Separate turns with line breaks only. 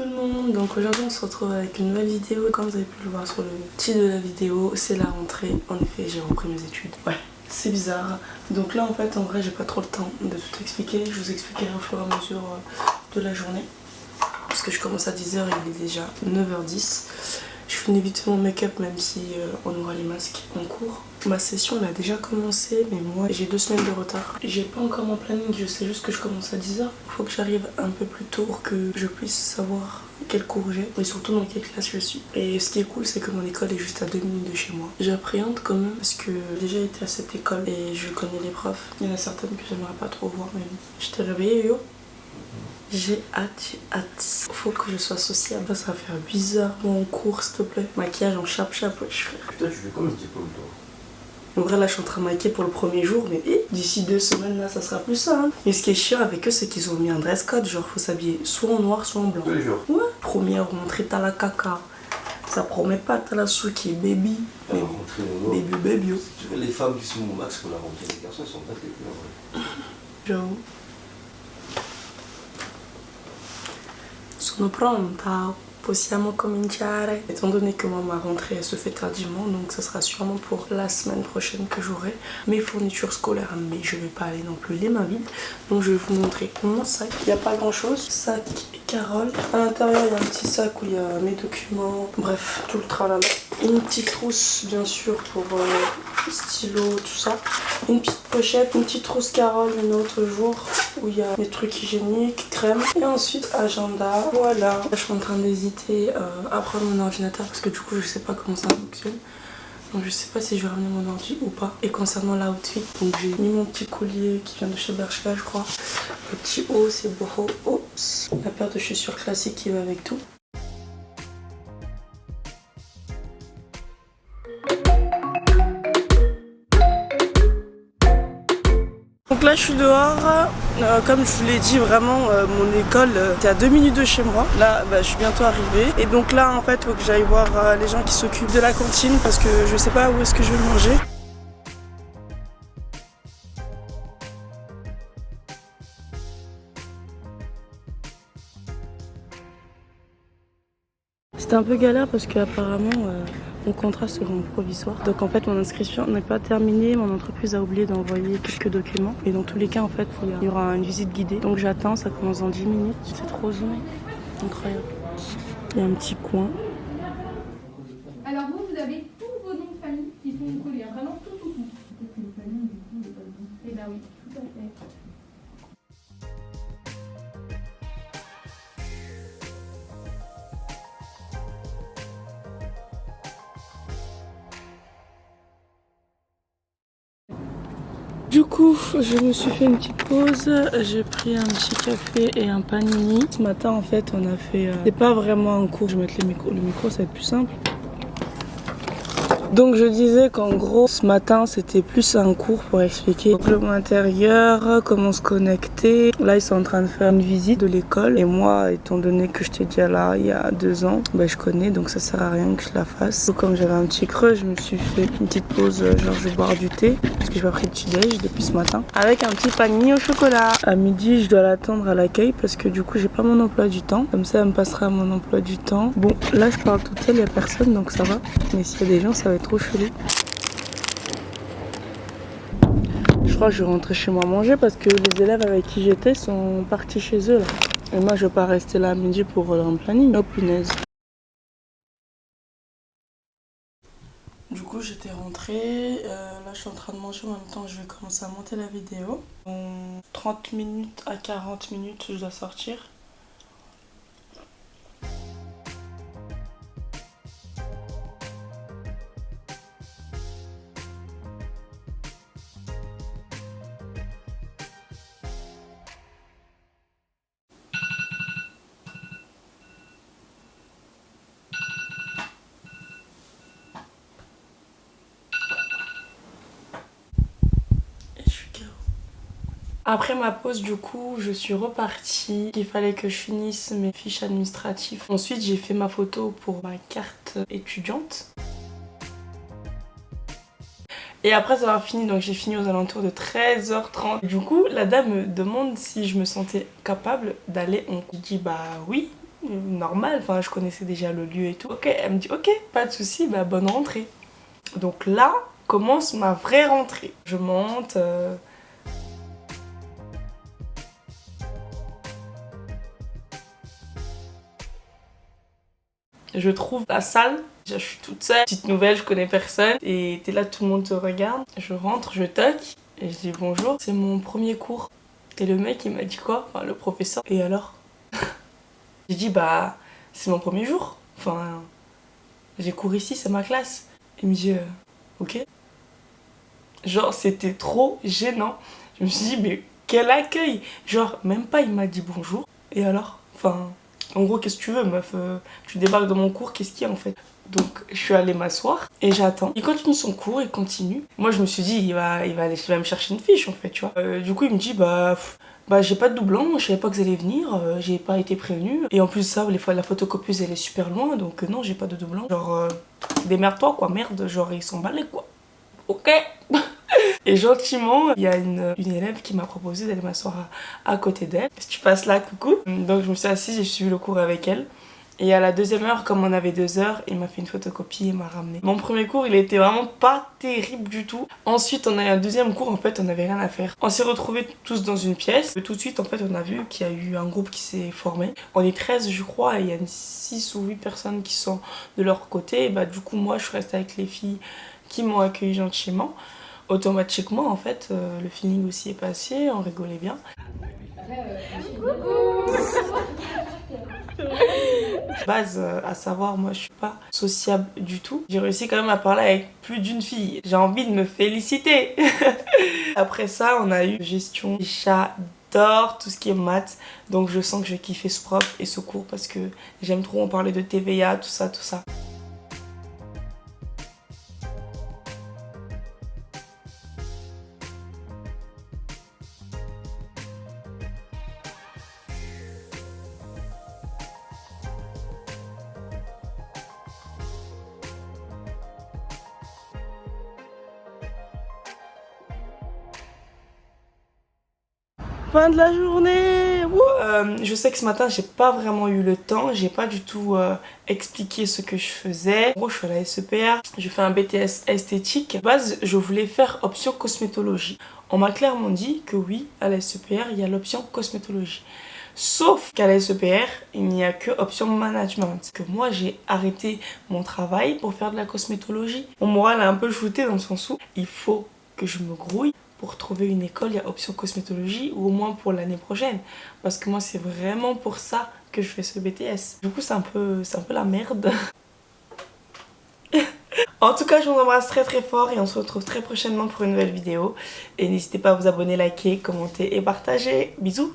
le monde, donc aujourd'hui on se retrouve avec une nouvelle vidéo. Comme vous avez pu le voir sur le titre de la vidéo, c'est la rentrée. En effet, j'ai repris mes études. Ouais, c'est bizarre. Donc là en fait, en vrai, j'ai pas trop le temps de tout expliquer. Je vous expliquerai au fur et à mesure de la journée. Parce que je commence à 10 h, il est déjà 9 h 10. Je finis vite fait mon make-up même si on aura les masques en cours. Ma session elle a déjà commencé, mais moi j'ai 2 semaines de retard. J'ai pas encore mon planning, je sais juste que je commence à 10 h. Il faut que j'arrive un peu plus tôt pour que je puisse savoir quel cours j'ai et surtout dans quelle classe je suis. Et ce qui est cool, c'est que mon école est juste à 2 minutes de chez moi. J'appréhende quand même parce que j'ai déjà été à cette école et je connais les profs. Il y en a certaines que j'aimerais pas trop voir, mais je t'ai réveillée, yo. J'ai hâte, Faut que je sois sociable. Ça va faire bizarre mon cours, s'il te plaît. Maquillage en chape-chape, wesh frère.
Putain, tu fais combien de diplômes toi?
En vrai, là, je suis en train de maquiller pour le premier jour, mais d'ici 2 semaines, là, ça sera plus ça. Hein. Mais ce qui est chiant avec eux, c'est qu'ils ont mis un dress code. Genre, faut s'habiller soit en noir, soit en blanc.
Tous les jours?
Ouais. Première rentrée, t'as la caca. Ça promet pas, t'as la souki, baby. Baby.
Tu vois, les femmes qui sont au max pour la rentrée, les garçons, ils sont pas les plus en vrai.
J'avoue. Sono pronta, possiamo cominciare. Étant donné que moi ma rentrée elle se fait tardivement, donc ça sera sûrement pour la semaine prochaine que j'aurai mes fournitures scolaires, mais je vais pas aller non plus les mains vides. Donc je vais vous montrer mon sac. Il n'y a pas grand chose. Sac Carole. À l'intérieur il y a un petit sac où il y a mes documents, bref, tout le tralala. Une petite trousse bien sûr pour stylo, tout ça. Une petite pochette, une petite trousse Carole, une autre jour où il y a des trucs hygiéniques, crème. Et ensuite agenda, voilà. Je suis en train d'hésiter à prendre mon ordinateur parce que du coup je sais pas comment ça fonctionne. Donc je sais pas si je vais ramener mon ordi ou pas. Et concernant l'outfit, donc j'ai mis mon petit collier qui vient de chez Bershka je crois. Le petit haut c'est Boho. Oups. La paire de chaussures classique qui va avec tout. Donc là je suis dehors, comme je vous l'ai dit vraiment mon école était à 2 minutes de chez moi. Là je suis bientôt arrivée et donc là en fait il faut que j'aille voir les gens qui s'occupent de la cantine parce que je sais pas où est-ce que je vais manger. C'était un peu galère parce qu'apparemment mon contrat sera en provisoire. Donc en fait mon inscription n'est pas terminée, mon entreprise a oublié d'envoyer quelques documents. Et dans tous les cas en fait il y aura une visite guidée. Donc j'attends, ça commence dans 10 minutes. C'est trop zoomé, incroyable. Il y a un petit coin.
Alors vous avez tous vos noms de famille qui sont collés, vraiment tout. Peut-être que le famille du coup n'est pas le bon. Eh ben oui, tout à fait.
Du coup, je me suis fait une petite pause, j'ai pris un petit café et un panini. Ce matin, en fait, on a fait... c'est pas vraiment un cours, je vais mettre le micro, ça va être plus simple. Donc je disais qu'en gros ce matin c'était plus un cours pour expliquer le intérieur, comment se connecter. Là ils sont en train de faire une visite de l'école et moi étant donné que j'étais déjà là il y a 2 ans, je connais donc ça sert à rien que je la fasse. Donc, comme j'avais un petit creux, je me suis fait une petite pause, genre je vais boire du thé parce que j'ai pas pris de petit déj depuis ce matin avec un petit panini au chocolat. À midi je dois l'attendre à l'accueil parce que du coup j'ai pas mon emploi du temps, comme ça elle me passera mon emploi du temps. Bon là je parle toute seule, il y a personne donc ça va, mais s'il y a des gens ça va être trop chelou. Je crois que je vais rentrer chez moi manger parce que les élèves avec qui j'étais sont partis chez eux là. Et moi je vais pas rester là à midi pour leur planning. Oh punaise. Du coup j'étais rentrée, là je suis en train de manger en même temps je vais commencer à monter la vidéo. En 30 minutes à 40 minutes je dois sortir. Après ma pause du coup je suis repartie, il fallait que je finisse mes fiches administratives. Ensuite j'ai fait ma photo pour ma carte étudiante. Et après ça va fini, donc j'ai fini aux alentours de 13 h 30. Du coup la dame me demande si je me sentais capable d'aller en cours. Je dis bah oui, normal, enfin je connaissais déjà le lieu et tout. Ok, elle me dit ok, pas de souci, bah bonne rentrée. Donc là commence ma vraie rentrée. Je monte. Je trouve la salle. Je suis toute seule, petite nouvelle, je connais personne. Et t'es là, tout le monde te regarde. Je rentre, je toque et je dis bonjour. C'est mon premier cours. Et le mec il m'a dit quoi? Enfin le professeur. Et alors? J'ai dit bah c'est mon premier jour. Enfin j'ai cours ici, c'est ma classe. Il me dit ok. Genre c'était trop gênant. Je me suis dit mais quel accueil. Genre même pas il m'a dit bonjour. Et alors? Enfin en gros qu'est-ce que tu veux meuf, tu débarques dans mon cours, qu'est-ce qu'il y a en fait? Donc je suis allée m'asseoir et j'attends. Il continue son cours, il continue. Moi je me suis dit il va me chercher une fiche en fait tu vois. Du coup il me dit bah j'ai pas de doublon, je savais pas que vous allez venir, j'ai pas été prévenue. Et en plus de ça, la photocopieuse elle est super loin, donc non j'ai pas de doublon. Genre démerde-toi quoi, merde, genre ils sont balais quoi. Ok. Et gentiment, il y a une élève qui m'a proposé d'aller m'asseoir à côté d'elle. Si tu passes là, coucou. Donc je me suis assise, j'ai suivi le cours avec elle. Et à la deuxième heure, comme on avait 2 heures, il m'a fait une photocopie et m'a ramené. Mon premier cours, il était vraiment pas terrible du tout. Ensuite, on a eu un deuxième cours, en fait, on n'avait rien à faire. On s'est retrouvés tous dans une pièce. Tout de suite, en fait, on a vu qu'il y a eu un groupe qui s'est formé. On est 13, je crois, et il y a 6 ou 8 personnes qui sont de leur côté. Et bah, du coup, moi, je suis restée avec les filles qui m'ont accueilli gentiment. Automatiquement, en fait, le feeling aussi est passé, on rigolait bien. Base à savoir, moi je suis pas sociable du tout. J'ai réussi quand même à parler avec plus d'une fille. J'ai envie de me féliciter. Après ça, on a eu gestion. J'adore tout ce qui est maths, donc je sens que je vais kiffer ce prof et ce cours parce que j'aime trop en parler de TVA, tout ça, tout ça. Fin de la journée. Je sais que ce matin j'ai pas vraiment eu le temps, j'ai pas du tout expliqué ce que je faisais. En gros je suis à la SEPR, je fais un BTS esthétique. De base je voulais faire option cosmétologie. On m'a clairement dit que oui, à la SEPR il y a l'option cosmétologie. Sauf qu'à la SEPR, il n'y a que option management. Que moi, j'ai arrêté mon travail pour faire de la cosmétologie. Mon moral a un peu shooté dans le sens où il faut que je me grouille pour trouver une école, il y a option cosmétologie ou au moins pour l'année prochaine. Parce que moi, c'est vraiment pour ça que je fais ce BTS. Du coup, c'est un peu la merde. En tout cas, je vous embrasse très très fort et on se retrouve très prochainement pour une nouvelle vidéo. Et n'hésitez pas à vous abonner, liker, commenter et partager. Bisous!